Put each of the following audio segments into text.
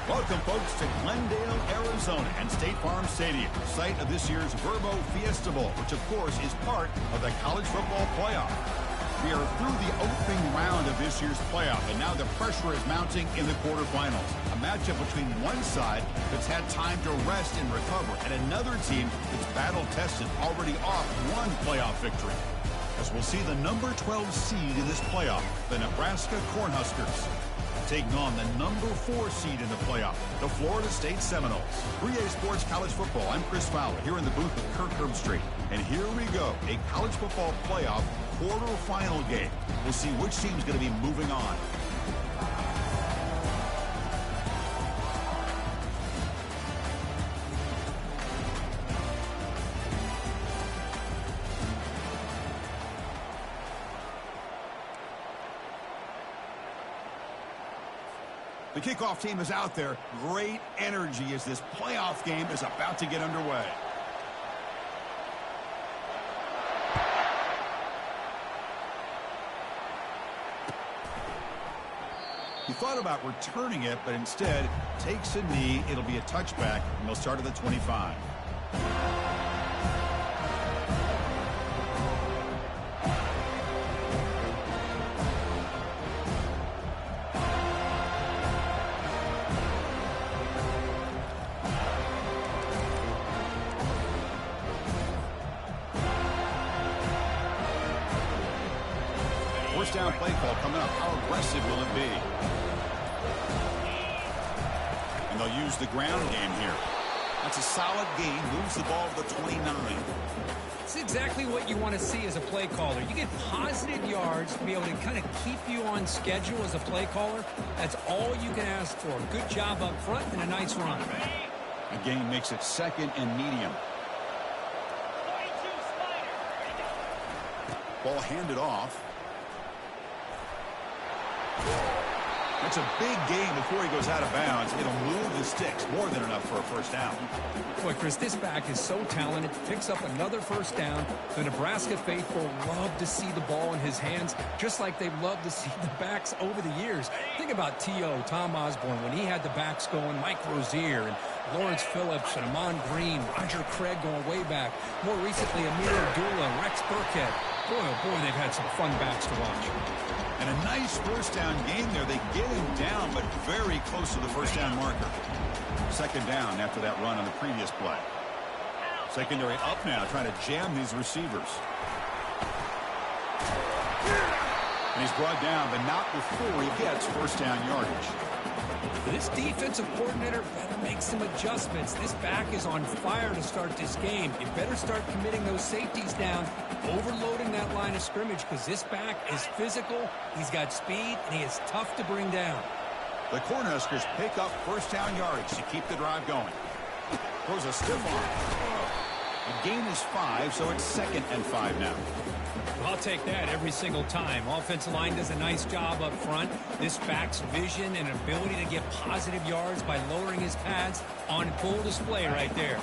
Welcome, folks, to Glendale, Arizona, and State Farm Stadium, site of this year's Verbo Fiesta Bowl, which, of course, is part of the college football playoff. We are through the opening round of this year's playoff, and now the pressure is mounting in the quarterfinals. A matchup between one side that's had time to rest and recover, and another team that's battle-tested, already off one playoff victory. As we'll see the number 12 seed in this playoff, the Nebraska Cornhuskers, taking on the number 4 seed in the playoff, the Florida State Seminoles. 3A Sports College Football, I'm Chris Fowler, here in the booth with Kirk Herbstreit. And here we go, a college football playoff quarterfinal game. We'll see which team's going to be moving on. The kickoff team is out there. Great energy as this playoff game is about to get underway. He thought about returning it, but instead takes a knee. It'll be a touchback, and they'll start at the 25. First down play call coming up. How aggressive will it be? And they'll use the ground game here. That's a solid gain. Moves the ball to the 29. It's exactly what you want to see as a play caller. You get positive yards to be able to kind of keep you on schedule as a play caller. That's all you can ask for. Good job up front and a nice run. The game makes it second and medium. Ball handed off. It's a big game before he goes out of bounds. It'll move the sticks more than enough for a first down. Boy, Chris, this back is so talented. Picks up another first down. The Nebraska faithful love to see the ball in his hands, just like they've loved to see the backs over the years. Think about T.O., Tom Osborne, when he had the backs going, Mike Rozier, and Lawrence Phillips, and Amon Green, Roger Craig going way back. More recently, Amir Abdullah, Rex Burkhead. Boy, oh boy, they've had some fun backs to watch. And a nice first down game there. They get him down, but very close to the first down marker. Second down after that run on the previous play. Secondary up now, trying to jam these receivers. And he's brought down, but not before he gets first down yardage. This defensive coordinator better make some adjustments. This back is on fire to start this game. You better start committing those safeties down, overloading that line of scrimmage, because this back is physical, he's got speed, and he is tough to bring down. The Cornhuskers pick up first down yardage to keep the drive going. Throws a stiff arm. The gain is 5, so it's second and 5 now. I'll take that every single time. Offensive line does a nice job up front. This back's vision and ability to get positive yards by lowering his pads on full display right there.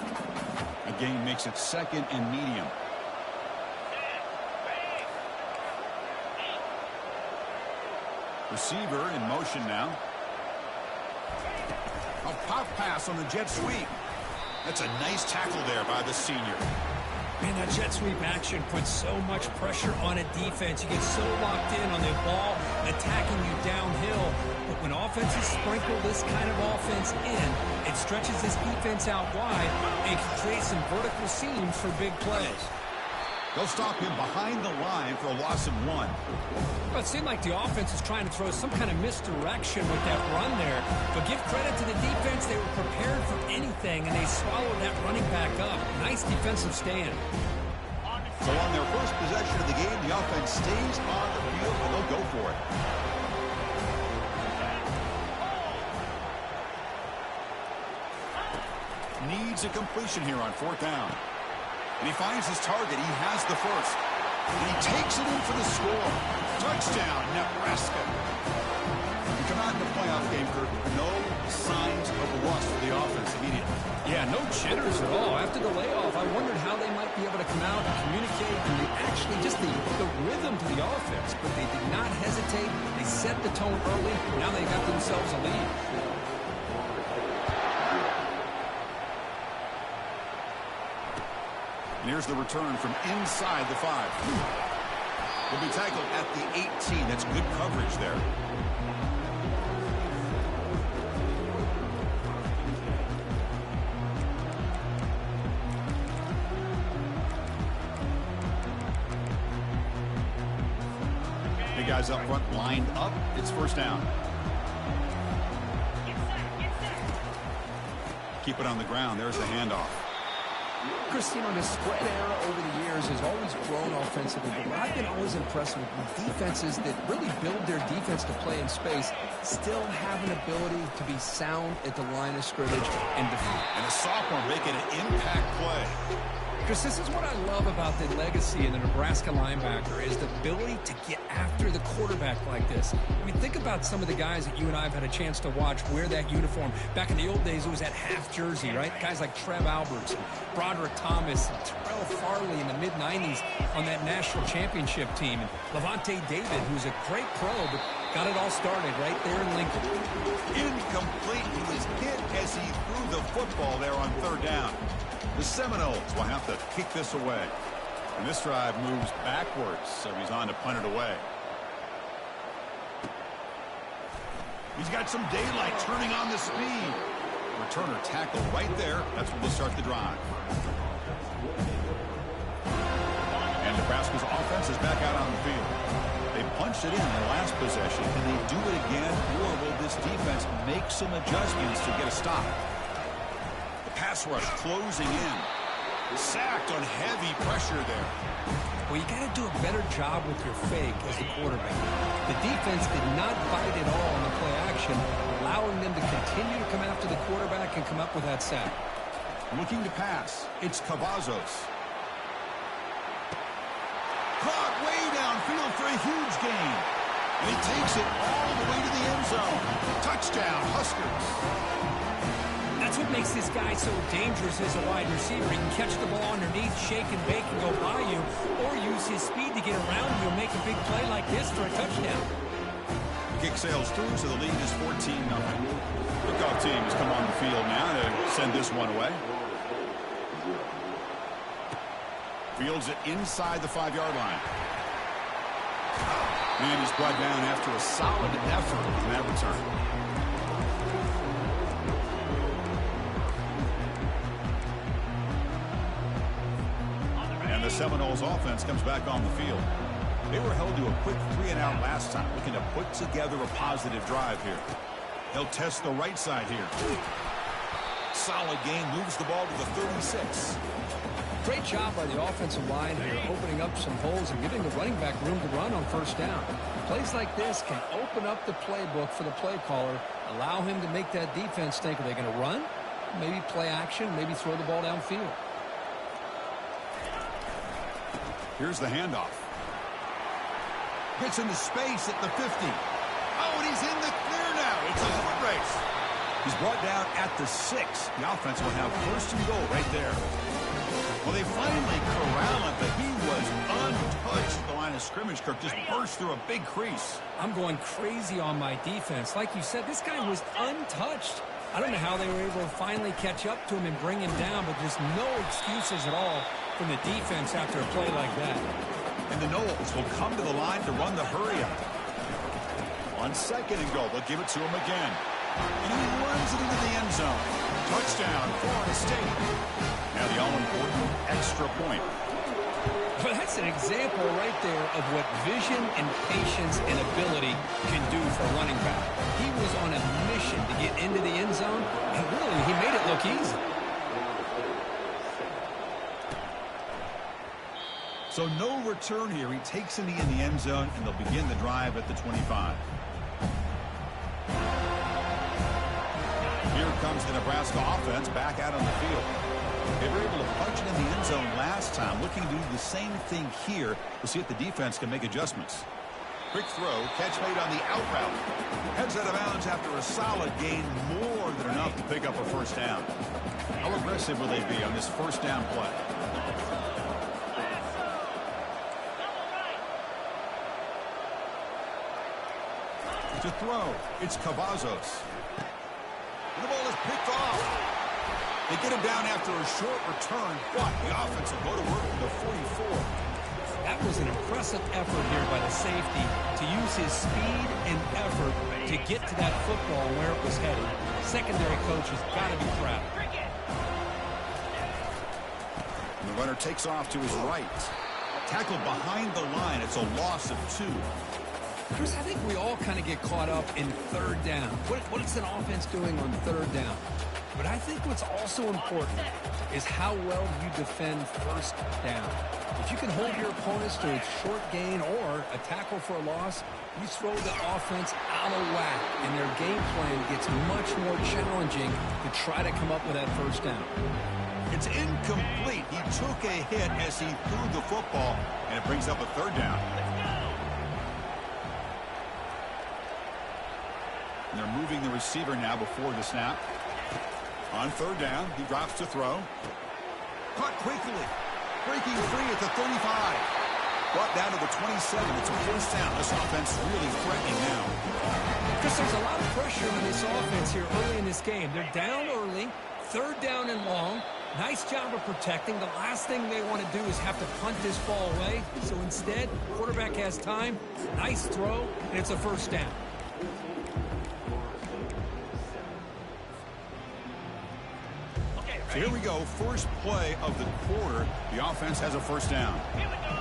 The gain makes it second and medium. Receiver in motion now. A pop pass on the jet sweep. That's a nice tackle there by the senior. Man, that jet sweep action puts so much pressure on a defense. You get so locked in on the ball attacking you downhill. But when offenses sprinkle this kind of offense in, it stretches this defense out wide and can create some vertical seams for big plays. They'll stop him behind the line for a loss of 1. Well, it seemed like the offense was trying to throw some kind of misdirection with that run there. But give credit to the defense. They were prepared for anything, and they swallowed that running back up. Nice defensive stand. So on their first possession of the game, the offense stays on the field, and they'll go for it. Needs a completion here on 4th down. And he finds his target. He has the first. And he takes it in for the score. Touchdown, Nebraska. We come out in the playoff game, Kirk. No signs of rust for the offense immediately. Yeah, no jitters at all. After the layoff, I wondered how they might be able to come out and communicate and actually just the rhythm to the offense. But they did not hesitate. They set the tone early. Now they got themselves a lead. here's the return from inside the 5. Will be tackled at the 18. That's good coverage there. Big guys up front lined up. It's first down. Keep it on the ground. There's the handoff. Christine, the spread era over the years has always grown offensively, but what I've been always impressed with defenses that really build their defense to play in space still have an ability to be sound at the line of scrimmage and defeat. And a sophomore making an impact play. Chris, this is what I love about the legacy in the Nebraska linebacker is the ability to get after the quarterback like this. I mean, think about some of the guys that you and I have had a chance to watch wear that uniform. Back in the old days, it was that half jersey, right? Guys like Trev Alberts, and Broderick Thomas, and Terrell Farley in the mid-90s on that national championship team. And Levante David, who's a great pro, but got it all started right there in Lincoln. Incomplete. He was hit as he threw the football there on third down. The Seminoles will have to kick this away. And this drive moves backwards, so he's on to punt it away. He's got some daylight turning on the speed. Returner tackle right there. That's where we'll start the drive. And Nebraska's offense is back out on the field. They punched it in their last possession. Can they do it again, or will this defense make some adjustments to get a stop? Pass rush closing in. Sacked on heavy pressure there. Well, you got to do a better job with your fake as the quarterback. The defense did not bite at all on the play action, allowing them to continue to come after the quarterback and come up with that sack. Looking to pass. It's Cavazos. Caught way downfield for a huge gain. And he takes it all the way to the end zone. Touchdown, Huskers. That's what makes this guy so dangerous as a wide receiver. He can catch the ball underneath, shake and bake and go by you, or use his speed to get around you and make a big play like this for a touchdown. Kick sails through, so the lead is 14-0. Kickoff teams come on the field now to send this one away. Fields it inside the 5-yard line. And he's brought down after a solid effort in that return. The Seminoles offense comes back on the field. They were held to a quick 3-and-out last time, looking to put together a positive drive here. They'll test the right side here. Solid gain, moves the ball to the 36. Great job by the offensive line here, opening up some holes and giving the running back room to run on first down. Plays like this can open up the playbook for the play caller, allow him to make that defense think, are they going to run? Maybe play action, maybe throw the ball downfield. Here's the handoff. Gets into space at the 50. Oh, and he's in the clear now. It's a foot race. He's brought down at the 6. The offense will have first and goal right there. Well, they finally corral him, but he was untouched at the line of scrimmage. Kirk just burst through a big crease. I'm going crazy on my defense. Like you said, this guy was untouched. I don't know how they were able to finally catch up to him and bring him down, but just no excuses at all from the defense after a play like that. And the Noles will come to the line to run the hurry-up. On second and goal, they'll give it to him again. And he runs it into the end zone. Touchdown, Florida State. Now the all-important extra point. Well, that's an example right there of what vision and patience and ability can do for a running back. He was on a mission to get into the end zone, and really, he made it look easy. So no return here. He takes it in the end zone, and they'll begin the drive at the 25. Here comes the Nebraska offense back out on the field. They were able to punch it in the end zone last time, looking to do the same thing here. We'll see if the defense can make adjustments. Quick throw, catch made on the out route. Heads out of bounds after a solid gain, more than enough to pick up a first down. How aggressive will they be on this first down play? To throw, it's Cavazos. And the ball is picked off. They get him down after a short return, but the offense will go to work with the 44. That was an impressive effort here by the safety to use his speed and effort to get to that football and where it was headed. Secondary coach has got to be proud. And the runner takes off to his right. Tackled behind the line. It's a loss of 2. Chris, I think we all kind of get caught up in third down. What is an offense doing on third down? But I think what's also important is how well you defend first down. If you can hold your opponents to a short gain or a tackle for a loss, you throw the offense out of whack, and their game plan gets much more challenging to try to come up with that first down. It's incomplete. He took a hit as he threw the football, and it brings up a third down. And they're moving the receiver now before the snap. On third down, he drops to throw. Caught quickly. Breaking free at the 35. Brought down to the 27. It's a first down. This offense really threatening now. Chris, there's a lot of pressure on this offense here early in this game. They're down early, third down and long. Nice job of protecting. The last thing they want to do is have to punt this ball away. So instead, quarterback has time. Nice throw, and it's a first down. So here we go, first play of the quarter. The offense has a first down. Here we go.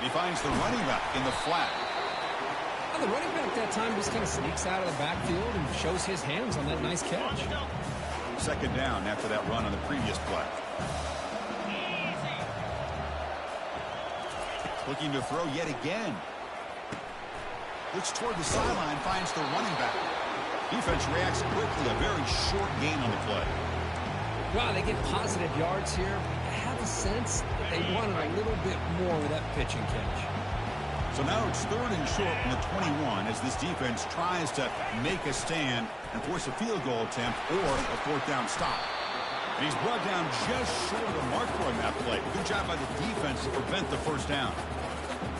He finds the running back in the flat. Well, the running back that time just kind of sneaks out of the backfield and shows his hands on that nice catch. Second down after that run on the previous play. Looking to throw yet again. Looks toward the sideline, finds the running back. Defense reacts quickly, a very short gain on the play. Wow, they get positive yards here. I have a sense that they wanted a little bit more with that pitch and catch. So now it's third and short from the 21 as this defense tries to make a stand and force a field goal attempt or a fourth down stop. And he's brought down just short of the mark for him that play. Good job by the defense to prevent the first down.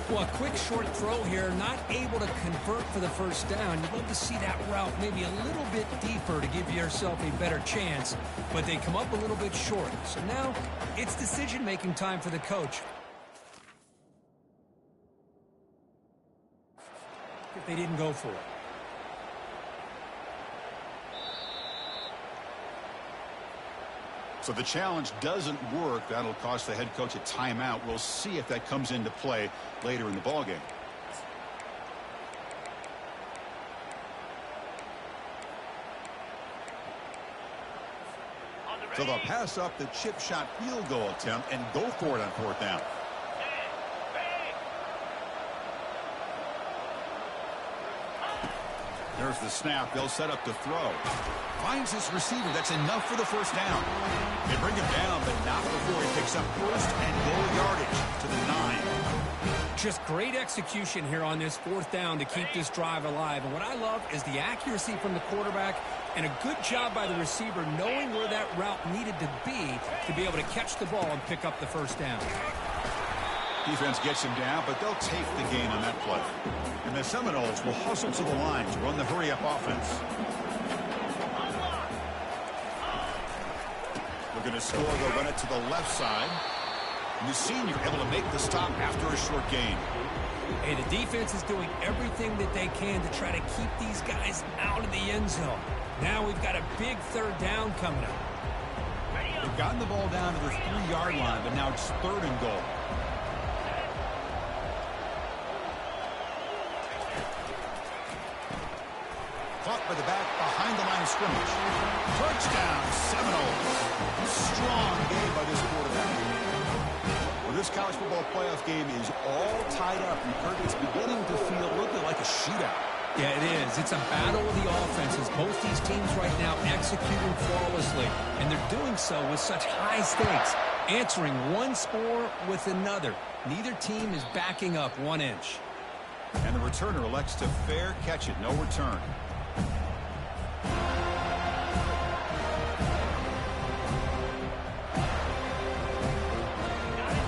Well, a quick short throw here, not able to convert for the first down. You'd love to see that route maybe a little bit deeper to give yourself a better chance, but they come up a little bit short. So now it's decision-making time for the coach. If they didn't go for it. So the challenge doesn't work. That'll cost the head coach a timeout. We'll see if that comes into play later in the ballgame. So they'll pass up the chip shot field goal attempt and go for it on fourth down. There's the snap. They'll set up the throw. Finds his receiver. That's enough for the first down. They bring him down, but not before he picks up first and goal yardage to the 9. Just great execution here on this fourth down to keep this drive alive. And what I love is the accuracy from the quarterback and a good job by the receiver knowing where that route needed to be able to catch the ball and pick up the first down. Defense gets him down, but they'll take the gain on that play. And the Seminoles will hustle to the line to run the hurry-up offense. Looking to score, they'll run it to the left side. And the senior able to make the stop after a short gain. Hey, the defense is doing everything that they can to try to keep these guys out of the end zone. Now we've got a big third down coming up. They've gotten the ball down to the 3-yard line, but now it's third and goal. Caught by the back behind the line of scrimmage. Touchdown, Seminoles. Strong game by this quarterback. Well, this college football playoff game is all tied up. And Kirk, it's beginning to feel a little bit like a shootout. Yeah, it is. It's a battle of the offenses. Both these teams right now executing flawlessly, and they're doing so with such high stakes, answering one score with another. Neither team is backing up 1 inch. And the returner elects to fair catch it. No return.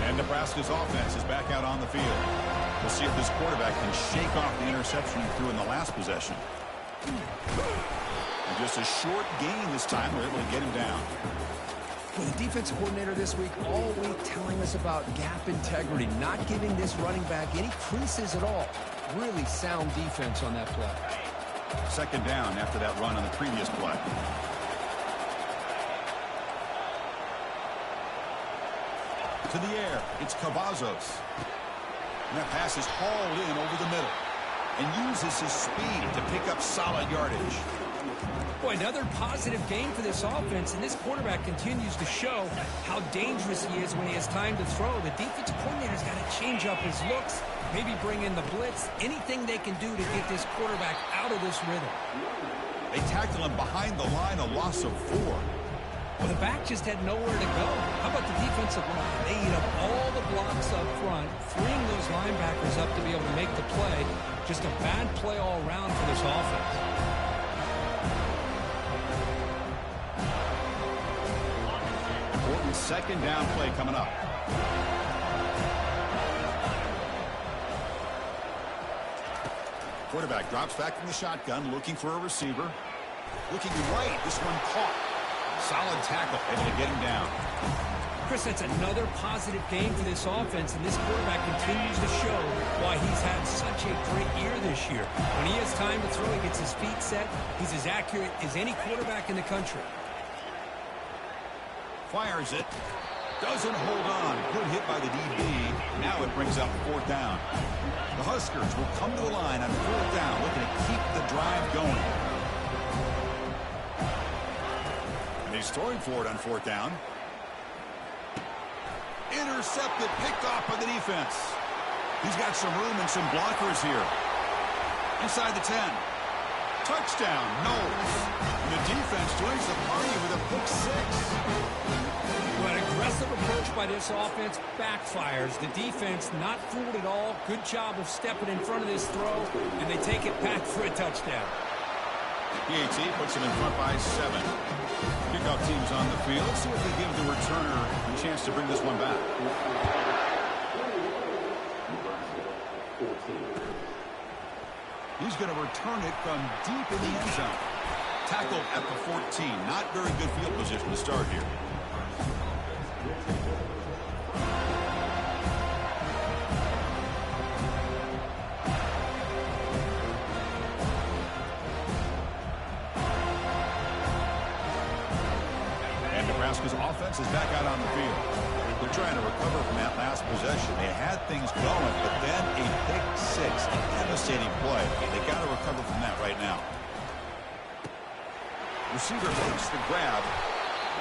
And Nebraska's offense is back out on the field. We'll see if this quarterback can shake off the interception he threw in the last possession. And just a short gain this time. They're able to get him down. Well, the defensive coordinator this week all week telling us about gap integrity, not giving this running back any creases at all. Really sound defense on that play. Second down after that run on the previous play. To the air, it's Cavazos. And that pass is hauled in over the middle and uses his speed to pick up solid yardage. Boy, another positive gain for this offense, and this quarterback continues to show how dangerous he is when he has time to throw. The defensive coordinator's got to change up his looks, maybe bring in the blitz, anything they can do to get this quarterback out of this rhythm. They tackle him behind the line, a loss of 4. Well, the back just had nowhere to go. How about the defensive line? They eat up all the blocks up front, freeing those linebackers up to be able to make the play. Just a bad play all around for this offense. Important second down play coming up. Quarterback drops back from the shotgun, looking for a receiver. Looking right, this one caught. Solid tackle, able to get him down. Chris, that's another positive game for this offense, and this quarterback continues to show why he's had such a great year this year. When he has time to throw, he gets his feet set. He's as accurate as any quarterback in the country. Fires it. Doesn't hold on. Good hit by the DB. Now it brings up 4th down. The Huskers will come to the line on 4th down, looking to keep the drive going. And he's throwing for it on 4th down. Intercepted, picked off by the defense. He's got some room and some blockers here. Inside the 10. Touchdown, Knowles. And the defense joins the party with a pick 6. Well, an aggressive approach by this offense backfires. The defense not fooled at all. Good job of stepping in front of this throw, and they take it back for a touchdown. PAT puts him in front by 7. Kickoff team's on the field. Let's see if they give the returner a chance to bring this one back. He's going to return it from deep in the end zone. Tackled at the 14. Not very good field position to start here. And Nebraska's offense is back out on the field. They're trying to recover from that last possession. They had things going, but then a pick 6, a devastating play. They got to recover from that right now. Receiver makes the grab.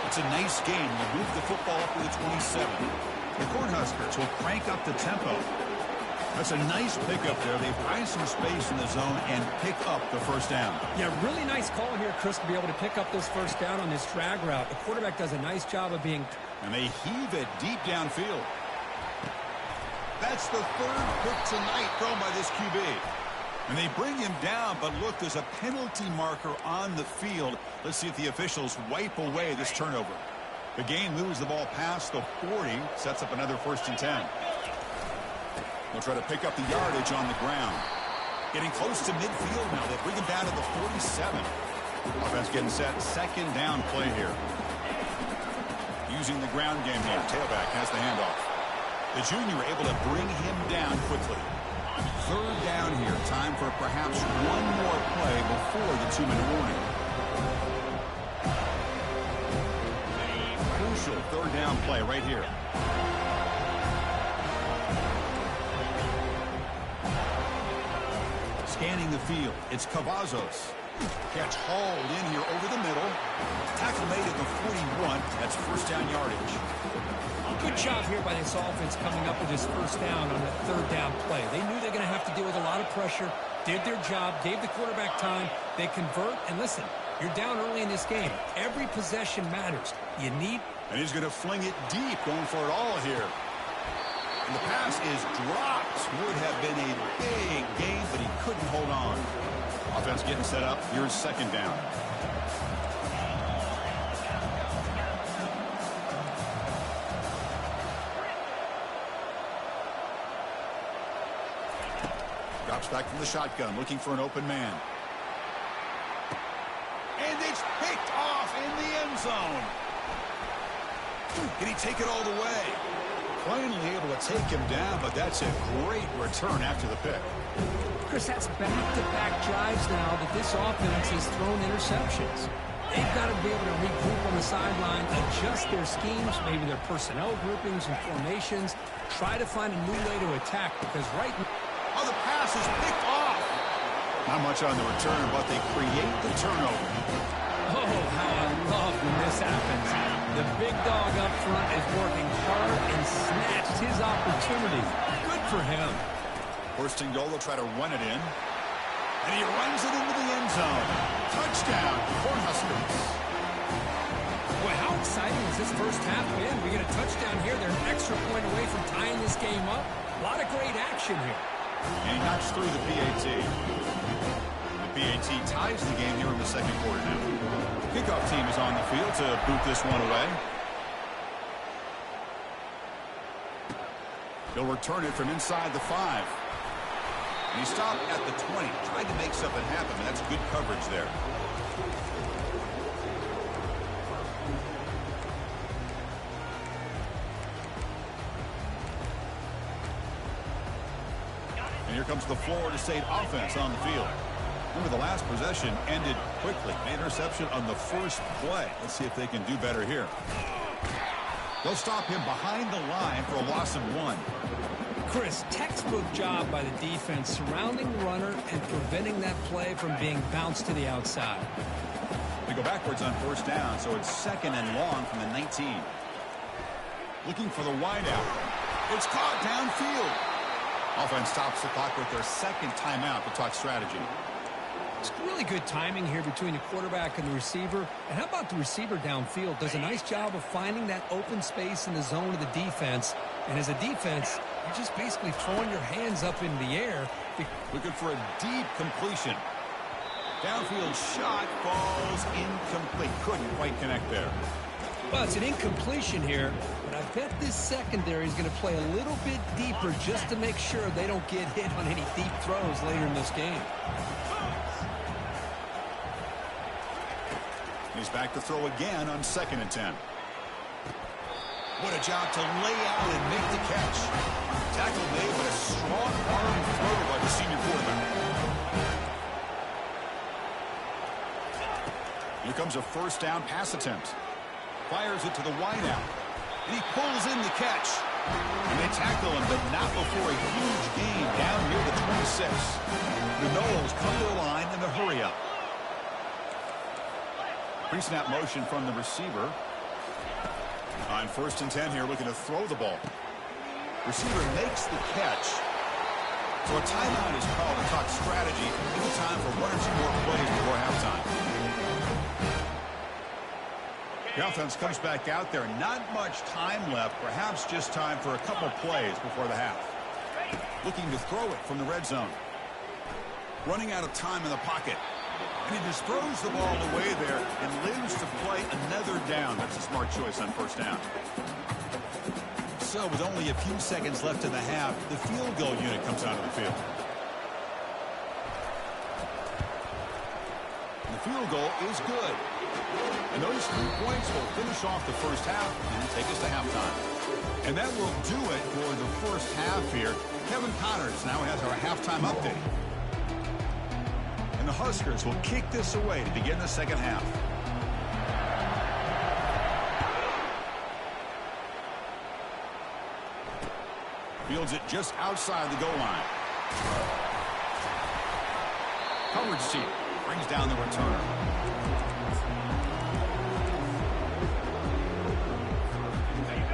It's a nice game. You move the football up to the 27. The Cornhuskers will crank up the tempo. That's a nice pickup there. They find some space in the zone and pick up the first down. Yeah, really nice call here, Chris, to be able to pick up this first down on this drag route. The quarterback does a nice job of being... And they heave it deep downfield. That's the 3rd pick tonight thrown by this QB. And they bring him down, but look, there's a penalty marker on the field. Let's see if the officials wipe away this turnover. The game moves the ball past the 40, sets up another 1st and 10. They'll try to pick up the yardage on the ground. Getting close to midfield now. They bring him down to the 47. Offense getting set. Second down play here. Using the ground game here. Tailback has the handoff. The junior able to bring him down quickly. 3rd down here. Time for perhaps one more play before the 2-minute warning. Crucial 3rd down play right here. Scanning the field. It's Cavazos. Catch hauled in here over the middle. Tackle made at the 41. That's 1st down yardage. Good job here by this offense coming up with this 1st down on that 3rd down play. They knew they're going to have to deal with a lot of pressure, did their job, gave the quarterback time. They convert, and listen, you're down early in this game. Every possession matters. You need... And he's going to fling it deep, going for it all here. And the pass is dropped. Would have been a big gain, but he couldn't hold on. Offense getting set up. Here's 2nd down. Drops back from the shotgun, looking for an open man. And it's picked off in the end zone. Can he take it all the way? Finally able to take him down, but that's a great return after the pick. Chris, that's back-to-back drives now that this offense has thrown interceptions. They've got to be able to regroup on the sideline, adjust their schemes, maybe their personnel groupings and formations, try to find a new way to attack, because right now... Oh, the pass is picked off. Not much on the return, but they create the turnover. Oh, how I love when this happens. The big dog up front is working hard and snatched his opportunity. Good for him. First and goal, they'll try to run it in. And he runs it into the end zone. Touchdown, Cornhuskers. Boy, how exciting has this first half been? We get a touchdown here. They're an extra point away from tying this game up. A lot of great action here. And he knocks through the PAT. The PAT ties the game here in the second quarter now. Kickoff team is on the field to boot this one away. He'll return it from inside the 5. And he stopped at the 20. Tried to make something happen, and that's good coverage there. And here comes the Florida State offense on the field. Remember, the last possession ended quickly. An interception on the first play. Let's see if they can do better here. They'll stop him behind the line for a loss of 1. Chris, textbook job by the defense surrounding the runner and preventing that play from being bounced to the outside. They go backwards on first down, so it's second and long from the 19. Looking for the wideout. It's caught downfield. Offense stops the clock with their second timeout to talk strategy. It's really good timing here between the quarterback and the receiver. And how about the receiver downfield? Does a nice job of finding that open space in the zone of the defense. And as a defense, you're just basically throwing your hands up in the air. Looking for a deep completion. Downfield shot falls incomplete. Couldn't quite connect there. Well, it's an incompletion here, but I bet this secondary is going to play a little bit deeper just to make sure they don't get hit on any deep throws later in this game. He's back to throw again on second and 10. What a job to lay out and make the catch. Tackle made, but a strong arm throw by the senior quarterback. Here comes a first down pass attempt. Fires it to the wideout. And he pulls in the catch. And they tackle him, but not before a huge gain down near the 26. The Noles come to the line in the hurry-up. Pre-snap motion from the receiver. On first and 10 here, looking to throw the ball. Receiver makes the catch. So a timeout is called to talk strategy. Any time for 1 or 2 more plays before halftime. The offense comes back out there. Not much time left. Perhaps just time for a couple plays before the half. Looking to throw it from the red zone. Running out of time in the pocket. And he just throws the ball away there and lives to play another down. That's a smart choice on first down. So with only a few seconds left in the half, the field goal unit comes out of the field. And the field goal is good. And those 3 points will finish off the first half and take us to halftime. And that will do it for the first half here. Kevin Connors now has our halftime update. And the Huskers will kick this away to begin the second half. Fields it just outside the goal line. Coverage team brings down the returner.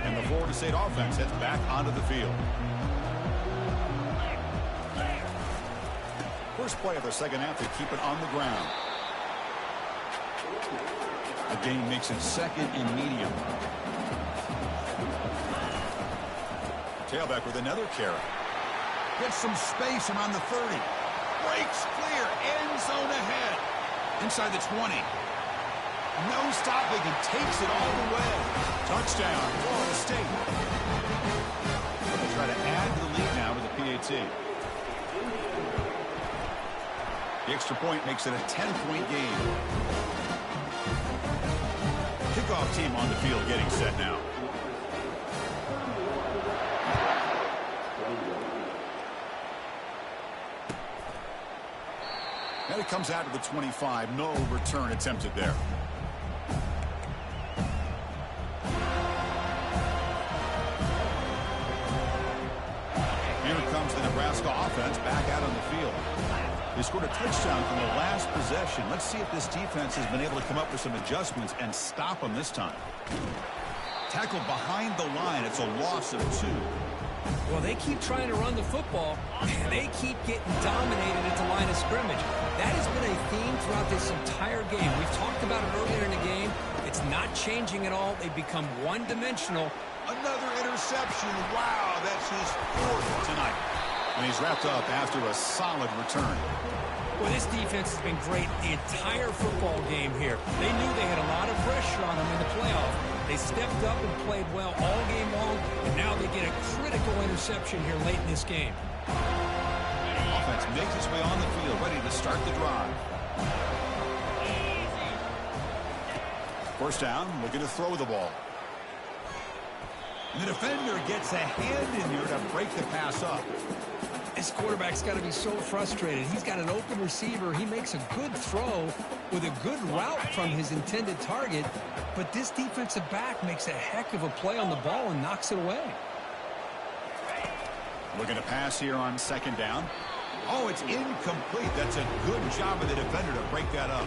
And the Florida State offense heads back onto the field. First play of the second half to keep it on the ground. The game makes it second and medium. Tailback with another carry. Gets some space around the 30. Breaks clear. End zone ahead. Inside the 20. No stopping and takes it all the way. Touchdown, Florida State. They'll try to add to the lead now with the PAT. The extra point makes it a 10-point game. kickoff team on the field getting set now. And it comes out to the 25. No return attempted there. Here comes the Nebraska offense back out on the field. They scored a touchdown from the last possession. Let's see if this defense has been able to come up with some adjustments and stop them this time. Tackled behind the line. It's a loss of 2. Well, they keep trying to run the football, and they keep getting dominated at the line of scrimmage. That has been a theme throughout this entire game. We've talked about it earlier in the game. It's not changing at all. They've become one-dimensional. Another interception. Wow, that's his 4th tonight. And he's wrapped up after a solid return. Well, this defense has been great the entire football game here. They knew they had a lot of pressure on them in the playoff. They stepped up and played well all game long, and now they get a critical interception here late in this game. Offense makes its way on the field, ready to start the drive. First down, looking to throw the ball. And the defender gets a hand in here to break the pass up. This quarterback's got to be so frustrated. He's got an open receiver. He makes a good throw with a good route from his intended target, but this defensive back makes a heck of a play on the ball and knocks it away. Looking to pass here on second down. Oh, it's incomplete. That's a good job of the defender to break that up.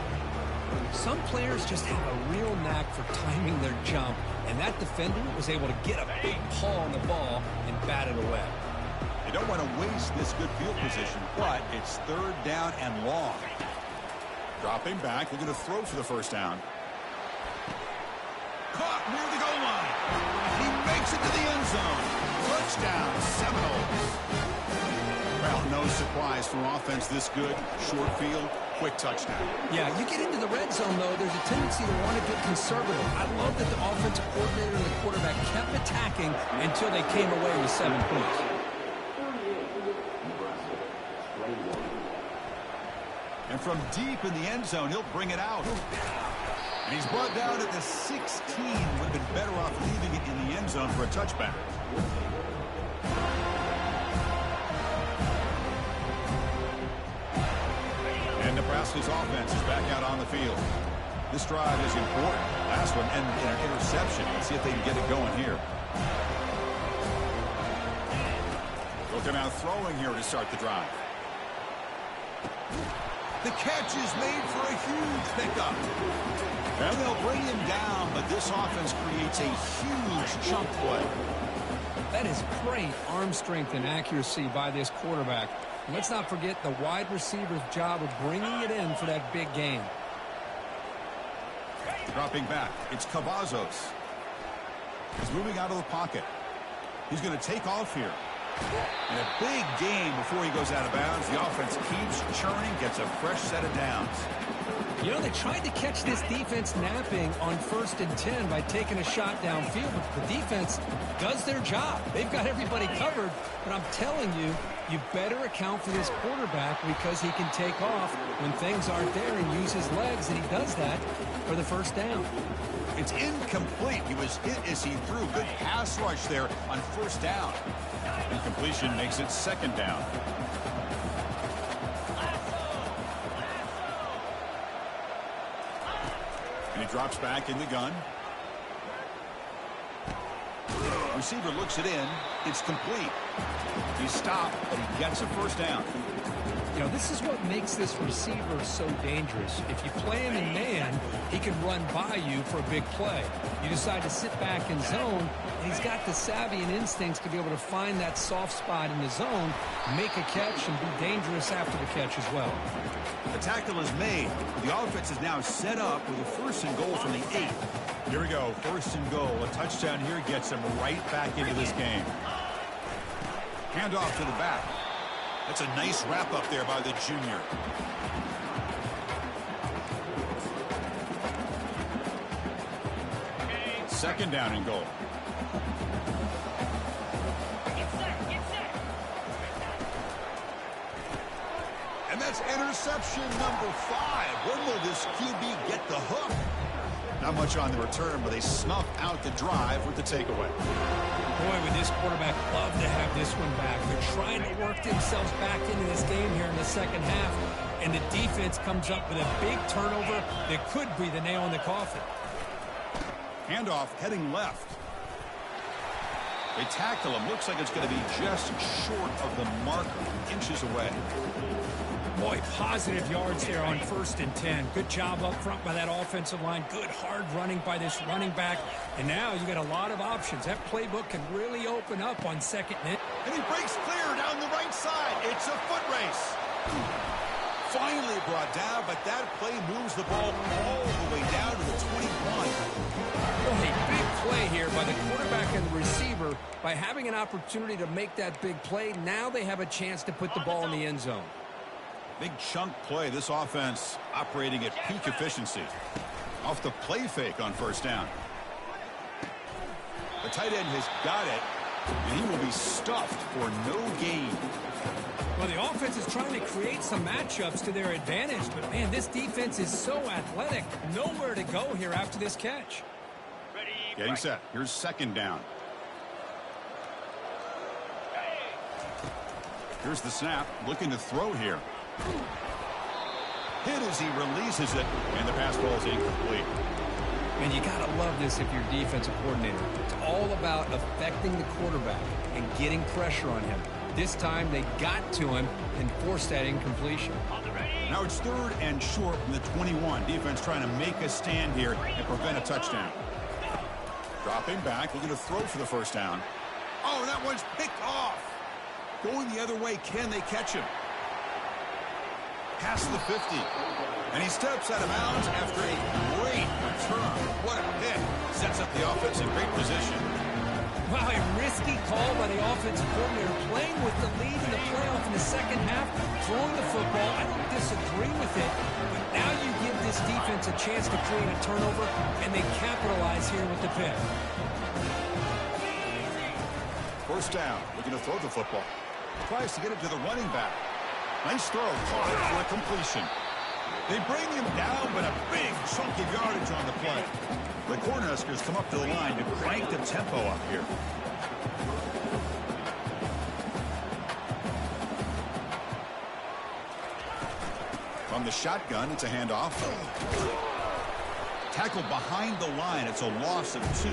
Some players just have a real knack for timing their jump, and that defender was able to get a big paw on the ball and bat it away. You don't want to waste this good field position, but it's third down and long. Dropping back, looking to throw for the first down. Caught near the goal line. He makes it to the end zone. Touchdown, Seminoles. Well, no surprise from offense this good. Short field, quick touchdown. Yeah, you get into the red zone, though, there's a tendency to want to get conservative. I love that the offensive coordinator and the quarterback kept attacking until they came away with 7 points. And from deep in the end zone, he'll bring it out. And he's brought down at the 16. Would have been better off leaving it in the end zone for a touchback. And Nebraska's offense is back out on the field. This drive is important. Last one ended in an interception. Let's see if they can get it going here. Looking out throwing here to start the drive. The catch is made for a huge pickup. And they'll bring him down, but this offense creates a huge chunk play. That is great arm strength and accuracy by this quarterback. And let's not forget the wide receiver's job of bringing it in for that big game. Dropping back, it's Cavazos. He's moving out of the pocket. He's going to take off here. And a big game before he goes out of bounds. The offense keeps churning, gets a fresh set of downs. You know, they tried to catch this defense napping on 1st and 10 by taking a shot downfield, but the defense does their job. They've got everybody covered, but I'm telling you, you better account for this quarterback because he can take off when things aren't there and use his legs, and he does that for the first down. It's incomplete. He was hit as he threw. Good pass rush there on first down. Incompletion makes it second down. And he drops back in the gun. Receiver looks it in. It's complete. He stopped, but he gets a first down. You know, this is what makes this receiver so dangerous. If you play him in man, he can run by you for a big play. You decide to sit back in zone, and he's got the savvy and instincts to be able to find that soft spot in the zone, make a catch, and be dangerous after the catch as well. The tackle is made. The offense is now set up with a 1st and goal from the 8. Here we go, 1st and goal. A touchdown here gets them right back into this game. Handoff to the back. That's a nice wrap up there by the junior. Second down and goal. And that's interception number 5. When will this QB get the hook? Not much on the return, but they snuff out the drive with the takeaway. Boy, would this quarterback love to have this one back. They're trying to work themselves back into this game here in the second half, and the defense comes up with a big turnover that could be the nail in the coffin. Handoff heading left. They tackle him. Looks like it's going to be just short of the marker, inches away. Boy, positive yards there on 1st and 10. Good job up front by that offensive line. Good hard running by this running back. And now you got a lot of options. That playbook can really open up on 2nd and 10. And he breaks clear down the right side. It's a foot race. Finally brought down, but that play moves the ball all the way down to the 21. A big play here by the quarterback and the receiver. By having an opportunity to make that big play, now they have a chance to put the ball in the end zone. Big chunk play. This offense operating at peak efficiency. Off the play fake on 1st down. The tight end has got it, and he will be stuffed for no gain. Well, the offense is trying to create some matchups to their advantage, but, man, this defense is so athletic. Nowhere to go here after this catch. Getting set. Here's 2nd down. Here's the snap. Looking to throw here. Hit as he releases it, and the pass ball is incomplete. And you got to love this if you're defensive coordinator. It's all about affecting the quarterback and getting pressure on him. This time they got to him and forced that incompletion. Now it's 3rd and short from the 21. Defense trying to make a stand here and prevent a touchdown. Dropping back, looking to throw for the 1st down. Oh, that one's picked off. Going the other way, can they catch him? Past the 50. And he steps out of bounds after a great return. What a hit. Sets up the offense in great position. Wow, a risky call by the offensive coordinator, playing with the lead in the playoff in the second half, throwing the football. I don't disagree with it, but now you give this defense a chance to create a turnover, and they capitalize here with the pick. 1st down, looking to throw the football. Tries to get it to the running back. Nice throw, caught for a completion. They bring him down, but a big chunk of yardage on the play. The Cornhuskers come up to the line to crank the tempo up here. From the shotgun, it's a handoff. Tackled behind the line. It's a loss of 2.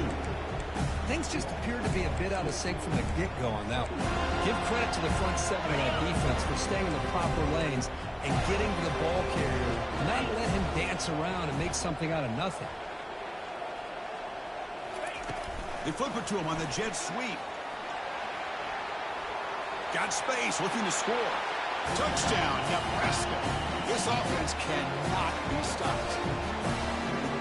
Things just appear to be a bit out of sync from the get-go on that one. Give credit to the front 7 of that defense for staying in the proper lanes and getting to the ball carrier, not let him dance around and make something out of nothing. They flip it to him on the jet sweep. Got space, looking to score. Touchdown, Nebraska. This offense cannot be stopped.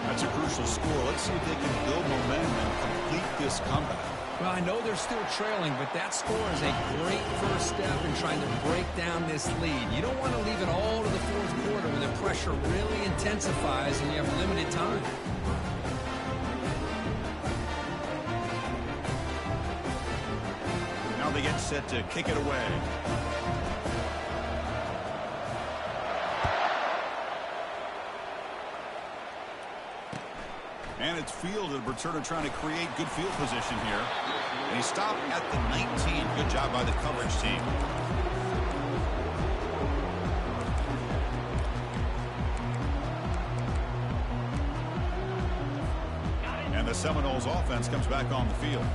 That's a crucial score. Let's see if they can build momentum and complete this comeback. Well, I know they're still trailing, but that score is a great first step in trying to break down this lead. You don't want to leave it all to the 4th quarter when the pressure really intensifies and you have limited time. Now they get set to kick it away. And it's fielded. Returner trying to create good field position here. And he stopped at the 19. Good job by the coverage team. And the Seminoles offense comes back on the field.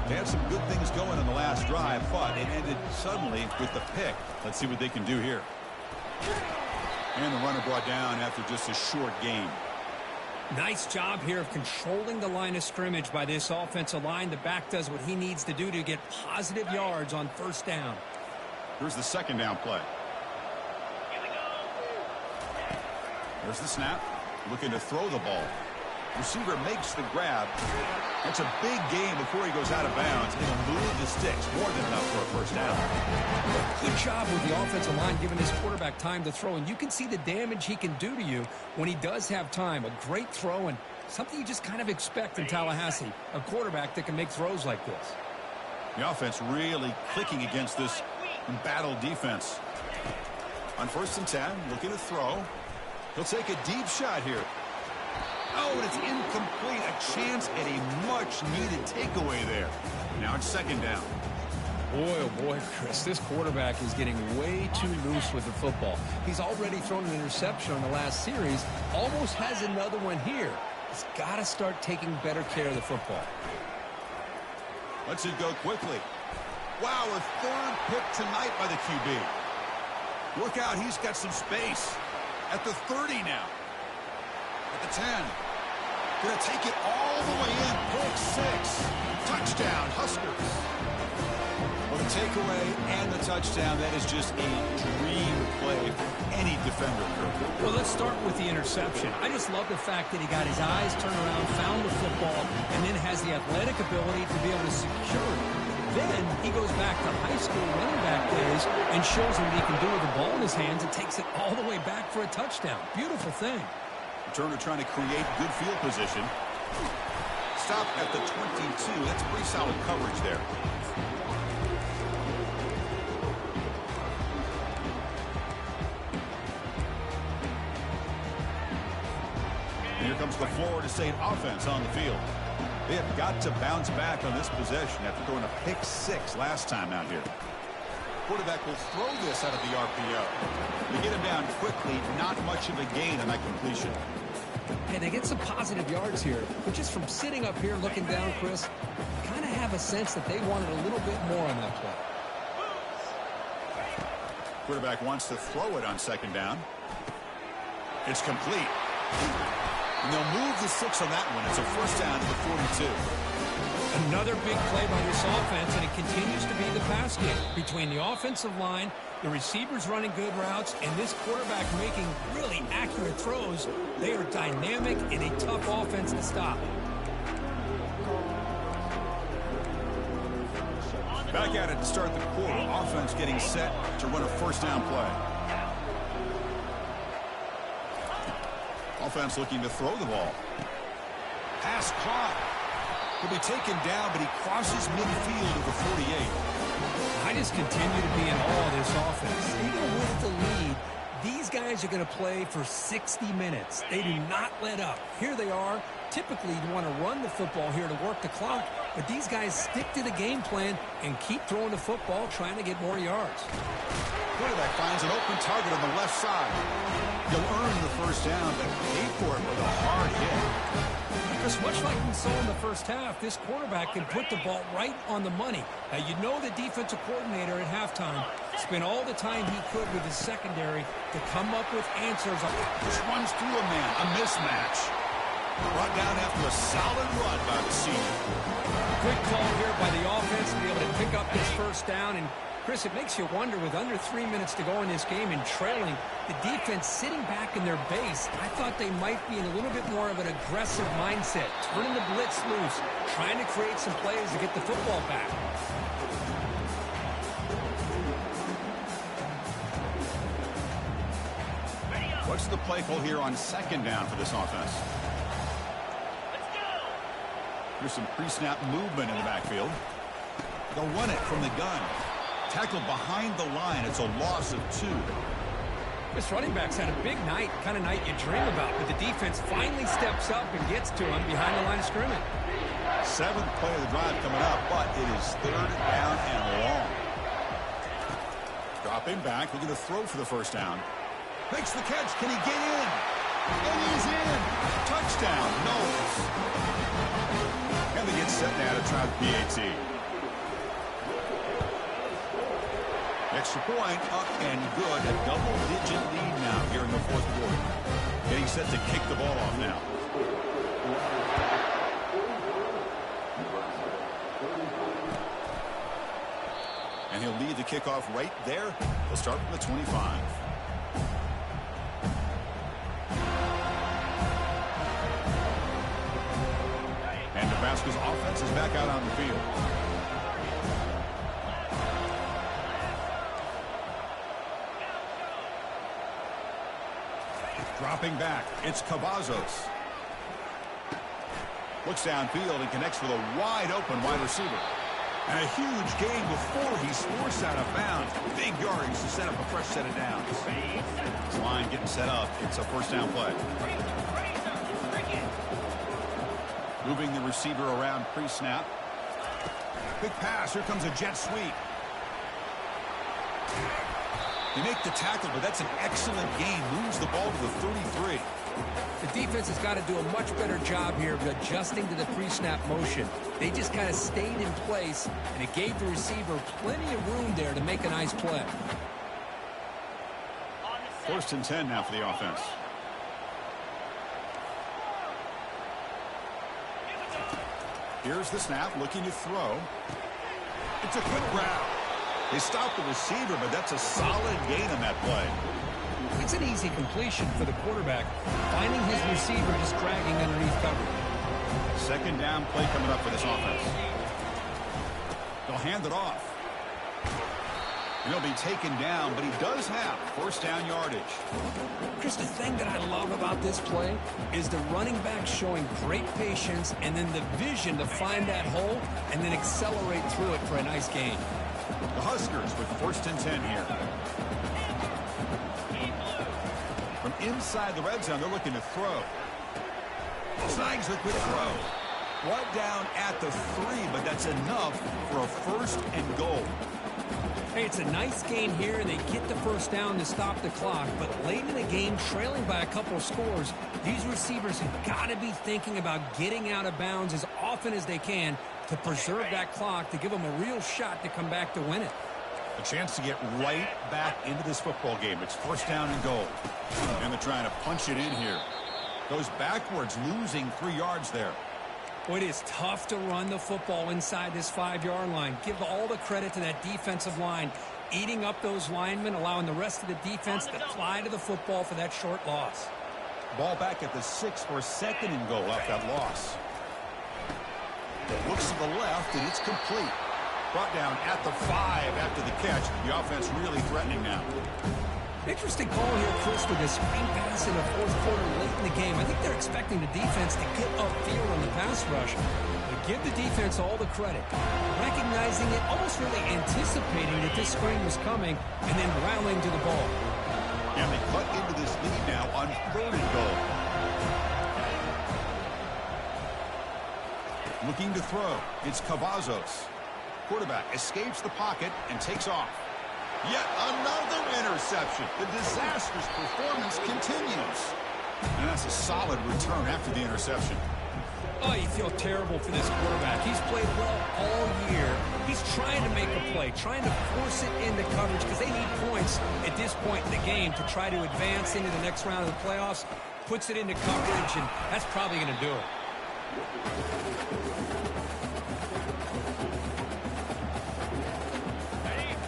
They had some good things going in the last drive, but it ended suddenly with the pick. Let's see what they can do here. And the runner brought down after just a short gain. Nice job here of controlling the line of scrimmage by this offensive line. The back does what he needs to do to get positive yards on 1st down. Here's the 2nd down play. There's the snap. Looking to throw the ball. Receiver makes the grab. That's a big gain before he goes out of bounds. It'll move the sticks. More than enough for a 1st down. Good job with the offensive line giving his quarterback time to throw. And you can see the damage he can do to you when he does have time. A great throw and something you just kind of expect in Tallahassee. A quarterback that can make throws like this. The offense really clicking against this embattled defense. On 1st and 10, looking to throw. He'll take a deep shot here. Oh, and it's incomplete. A chance at a much-needed takeaway there. Now it's second down. Boy, oh boy, Chris, this quarterback is getting way too loose with the football. He's already thrown an interception on the last series, almost has another one here. He's got to start taking better care of the football. Lets it go quickly. Wow, a third pick tonight by the QB. Look out, he's got some space. At the 30 now. At the 10. Gonna take it all the way in. Pick 6. Touchdown, Huskers. Well, the takeaway and the touchdown, that is just a dream play for any defender. Well, let's start with the interception. I just love the fact that he got his eyes turned around, found the football, and then has the athletic ability to be able to secure it. Then he goes back to high school running back days and shows him what he can do with the ball in his hands and takes it all the way back for a touchdown. Beautiful thing. Turner trying to create good field position. Stop at the 22. That's pretty solid coverage there. Here comes the Florida State offense on the field. They have got to bounce back on this possession after throwing a pick 6 last time out here. Quarterback will throw this out of the RPO. They get him down quickly, not much of a gain on that completion. Hey, they get some positive yards here, but just from sitting up here looking down, Chris, kind of have a sense that they wanted a little bit more on that play. Quarterback wants to throw it on second down. It's complete. And they'll move the 6 on that one. It's a first down to the 42. Another big play by this offense, and it continues to be the pass game. Between the offensive line, the receivers running good routes, and this quarterback making really accurate throws, they are dynamic and a tough offense to stop. Back at it to start the quarter. Offense getting set to run a first down play. Offense looking to throw the ball. Pass caught. He'll be taken down, but he crosses midfield at the 48. I just continue to be in awe of this offense. Even with the lead, these guys are going to play for 60 minutes. They do not let up. Here they are. Typically, you want to run the football here to work the clock, but these guys stick to the game plan and keep throwing the football, trying to get more yards. Quarterback finds an open target on the left side. He'll earn the first down, but pay for it with a hard hit. Because much like we saw in the first half, this quarterback can put the ball right on the money. Now, you know the defensive coordinator at halftime spent all the time he could with his secondary to come up with answers. Just runs through a man, a mismatch. Brought down after a solid run by the senior. Good call here by the offense to be able to pick up this first down. And, Chris, it makes you wonder, with under 3 minutes to go in this game and trailing, the defense sitting back in their base, I thought they might be in a little bit more of an aggressive mindset, turning the blitz loose, trying to create some plays to get the football back. What's the play call here on second down for this offense? Here's some pre-snap movement in the backfield. They'll run it from the gun. Tackled behind the line. It's a loss of 2. This running back's had a big night, kind of night you dream about, but the defense finally steps up and gets to him behind the line of scrimmage. 7th play of the drive coming up, but it is third down and long. Dropping back, looking to throw for the first down. Makes the catch. Can he get in? And he's in. Touchdown, Knowles. And they get set now to try the PAT. Extra point up and good. A double-digit lead now here in the fourth quarter. Getting set to kick the ball off now. And he'll lead the kickoff right there. They'll start from the 25. And Nebraska's offense is back out on the field. Dropping back, it's Cavazos. Looks downfield and connects with a wide-open wide receiver. And a huge gain before he's forced out of bounds. Big yardage to set up a fresh set of downs. This line getting set up. It's a first down play. Moving the receiver around pre-snap. Quick pass. Here comes a jet sweep. They make the tackle, but that's an excellent gain. Moves the ball to the 33. The defense has got to do a much better job here of adjusting to the pre-snap motion. They just kind of stayed in place, and it gave the receiver plenty of room there to make a nice play. 1st and 10 now for the offense. Here's the snap, looking to throw. It's a quick grab. They stop the receiver, but that's a solid gain on that play. It's an easy completion for the quarterback, finding his receiver just dragging underneath coverage. 2nd down play coming up for this offense. They'll hand it off. And he'll be taken down, but he does have 1st down yardage. Chris, the thing that I love about this play is the running back showing great patience and then the vision to find that hole and then accelerate through it for a nice gain. The Huskers with 1st and 10 here. From inside the red zone, they're looking to throw. Snags the quick throw. Brought down at the 3, but that's enough for a 1st and goal. Hey, it's a nice gain here, and they get the 1st down to stop the clock. But late in the game, trailing by a couple of scores, these receivers have got to be thinking about getting out of bounds as often as they can to preserve that clock, to give them a real shot to come back to win it. A chance to get right back into this football game. It's 1st down and goal. And they're trying to punch it in here. Goes backwards, losing 3 yards there. Well, it is tough to run the football inside this 5-yard line. Give all the credit to that defensive line, eating up those linemen, allowing the rest of the defense to fly to the football for that short loss. Ball back at the 6 for 2nd and goal off that loss. Looks to the left, and it's complete. Brought down at the 5 after the catch. The offense really threatening now. Interesting call here, Chris, with this screen pass in the 4th quarter late in the game. I think they're expecting the defense to get upfield on the pass rush. But give the defense all the credit. Recognizing it, almost really anticipating that this screen was coming, and then rallying to the ball. And they cut into this lead now on 3rd and goal. Looking to throw. It's Cavazos. Quarterback escapes the pocket and takes off. Yet another interception. The disastrous performance continues. And that's a solid return after the interception. Oh, you feel terrible for this quarterback. He's played well all year. He's trying to make a play, trying to force it into coverage because they need points at this point in the game to try to advance into the next round of the playoffs. Puts it into coverage, and that's probably going to do it.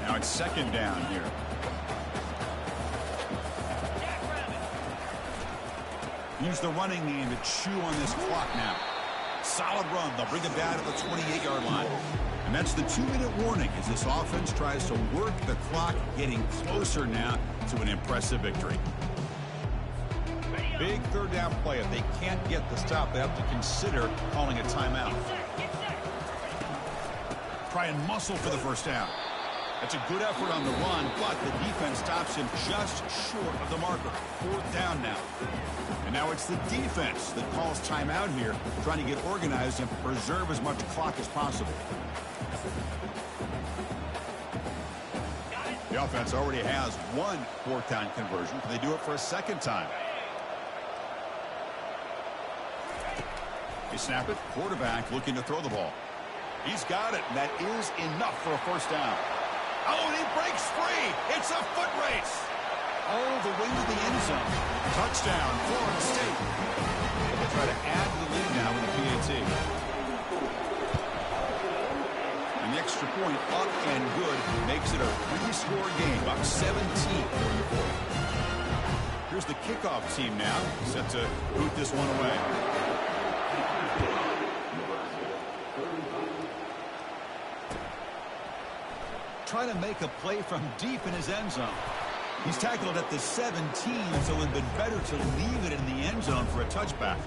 Now it's 2nd down here. Use the running game to chew on this clock now. Solid run. They'll bring it down to the 28-yard line. And that's the 2-minute warning as this offense tries to work the clock, getting closer now to an impressive victory. Big 3rd down play. If they can't get the stop, they have to consider calling a timeout. Try and muscle for the 1st down. That's a good effort on the run, but the defense stops him just short of the marker. 4th down now. And now it's the defense that calls timeout here, trying to get organized and preserve as much clock as possible. The offense already has 1 4th down conversion. Can they do it for a 2nd time? They snap it. Quarterback looking to throw the ball. He's got it. That is enough for a 1st down. Oh, and he breaks free. It's a foot race. All the way to the end zone. Touchdown, Florida State. They'll try to add to the lead now with the PAT. And the extra point up and good makes it a 3-score game, up 17 during the 4th. Here's the kickoff team now, set to boot this one away. Trying to make a play from deep in his end zone. He's tackled at the 17, so it would have been better to leave it in the end zone for a touchback.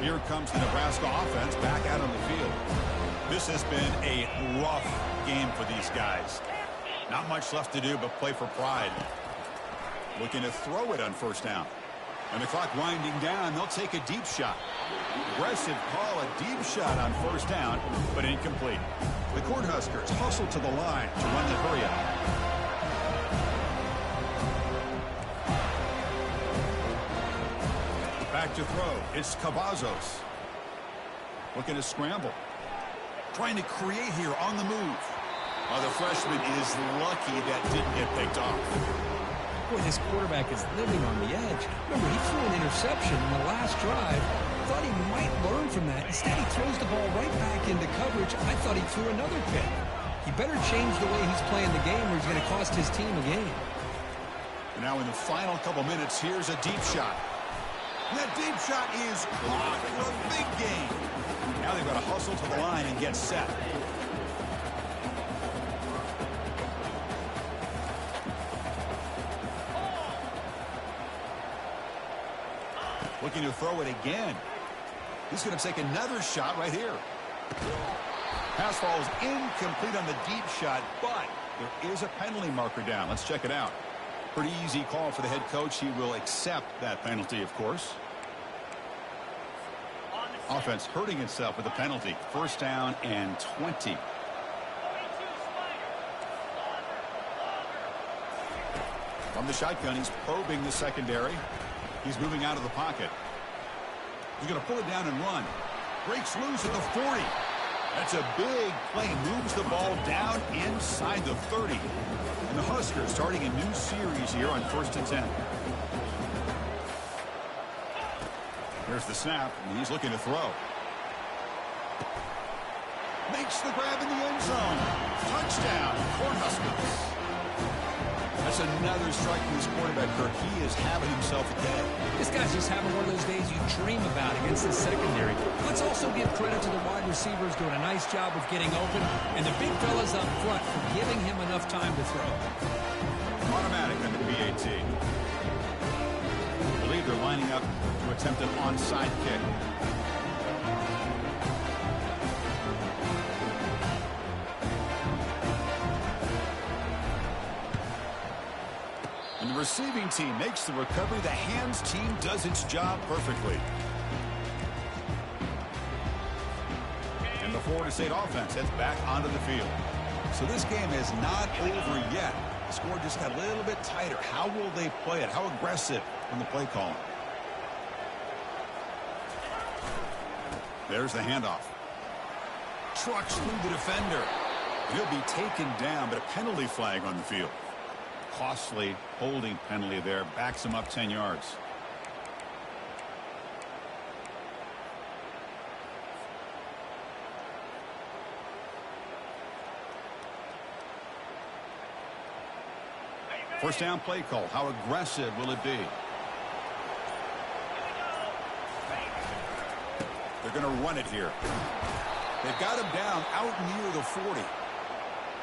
Here comes the Nebraska offense back out on the field. This has been a rough game for these guys. Not much left to do but play for pride. Looking to throw it on 1st down. And the clock winding down, they'll take a deep shot. Aggressive call, a deep shot on first down, but incomplete. The Cornhuskers hustle to the line to run the hurry-up. Back to throw. It's Cavazos. Looking to scramble. Trying to create here on the move. The freshman is lucky that didn't get picked off. Boy, this quarterback is living on the edge. Remember, he threw an interception in the last drive. Thought he might learn from that. Instead, he throws the ball right back into coverage. I thought he threw another pick. He better change the way he's playing the game or he's going to cost his team a game. And now in the final couple minutes, here's a deep shot. And that deep shot is caught for a big gain. Now they've got to hustle to the line and get set. Looking to throw it again. He's going to take another shot right here. Pass falls incomplete on the deep shot, but there is a penalty marker down. Let's check it out. Pretty easy call for the head coach. He will accept that penalty, of course. Offense hurting itself with a penalty. First down and 20. From the shotgun, he's probing the secondary. He's moving out of the pocket. He's going to pull it down and run. Breaks loose at the 40. That's a big play. Moves the ball down inside the 30. And the Huskers starting a new series here on 1st and 10. Here's the snap, and he's looking to throw. Makes the grab in the end zone. Touchdown, Cornhuskers. That's another strike from this quarterback, Kirk. He is having himself a day. This guy's just having one of those days you dream about against the secondary. Let's also give credit to the wide receivers doing a nice job of getting open, and the big fellas up front for giving him enough time to throw. Automatic on the PAT. I believe they're lining up to attempt an onside kick. And the receiving team makes the recovery. The hands team does its job perfectly. And the Florida State offense heads back onto the field. So this game is not over yet. The score just got a little bit tighter. How will they play it? How aggressive on the play call? There's the handoff. Trucks through the defender. He'll be taken down, but a penalty flag on the field. Costly holding penalty there. Backs him up 10 yards. First down play call. How aggressive will it be? They're going to run it here. They've got him down out near the 40.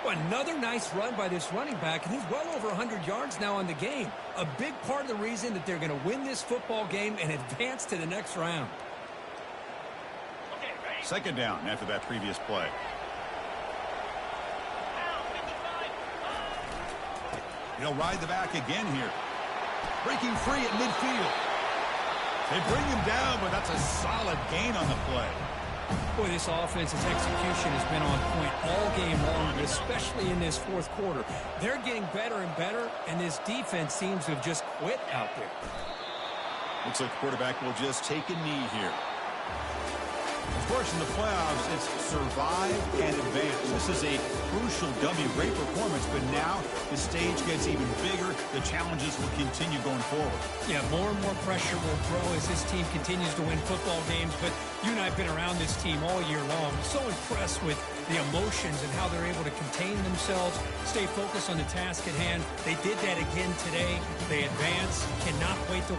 Another nice run by this running back, and he's well over 100 yards now in the game. A big part of the reason that they're going to win this football game and advance to the next round. Second down after that previous play. He'll ride the back again here. Breaking free at midfield. They bring him down, but that's a solid gain on the play. Boy, this offense's execution has been on point all game long, but especially in this fourth quarter. They're getting better and better, and this defense seems to have just quit out there. Looks like the quarterback will just take a knee here. Of course, in the playoffs, it's survive and advance. This is a crucial W. Great performance, but now the stage gets even bigger. The challenges will continue going forward. Yeah, more and more pressure will grow as this team continues to win football games, but you and I have been around this team all year long. So impressed with the emotions and how they're able to contain themselves, stay focused on the task at hand. They did that again today. They advance. Cannot wait to